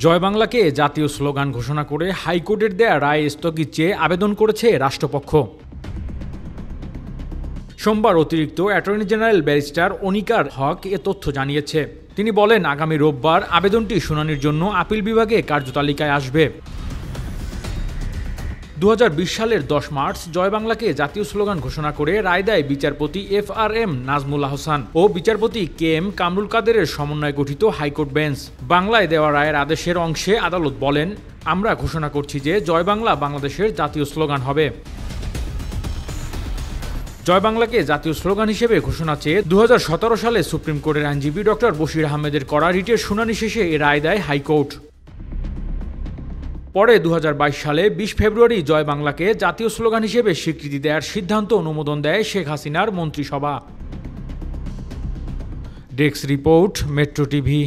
জয় বাংলাকে জাতীয় স্লোগান ঘোষণা করে হাইকোর্টের দেয়া রায় স্থগিত চেয়ে আবেদন করেছে রাষ্ট্রপক্ষ। সোমবার অতিরিক্ত অ্যাটর্নি জেনারেল ব্যারিস্টার অনিকার হক এ তথ্য জানিয়েছে। তিনি বলেন, আগামী রোববার আবেদনটি শুনানির জন্য আপিল বিভাগে কার্যতালিকায় আসবে। 2020 সালের 10 মার্চ জয় বাংলাকে জাতীয় স্লোগান ঘোষণা করে রায় দেয় বিচারপতি FRM নাজমুল আহসান ও বিচারপতি KM কামরুল কাদেরের সমন্বয়ে গঠিত হাইকোর্ট বেঞ্চ। বাংলায় দেওয়া রায়ের আদেশের অংশে আদালত বলেন, আমরা ঘোষণা করছি যে জয় বাংলা বাংলাদেশের জাতীয় স্লোগান হবে। জয় বাংলাকে জাতীয় স্লোগান হিসেবে ঘোষণা চেয়ে 2017 সালে সুপ্রিম কোর্টের আইনজীবী ডক্টর বশির আহমেদের করা রিটের শুনানি শেষে এ রায় দেয় হাইকোর্ট। পরে 2022 সালে 20 ফেব্রুয়ারি জয় বাংলাকে জাতীয় স্লোগান হিসেবে স্বীকৃতি দেওয়ার সিদ্ধান্ত অনুমোদন দেয় শেখ হাসিনার মন্ত্রিসভা। Desk report, metro TV.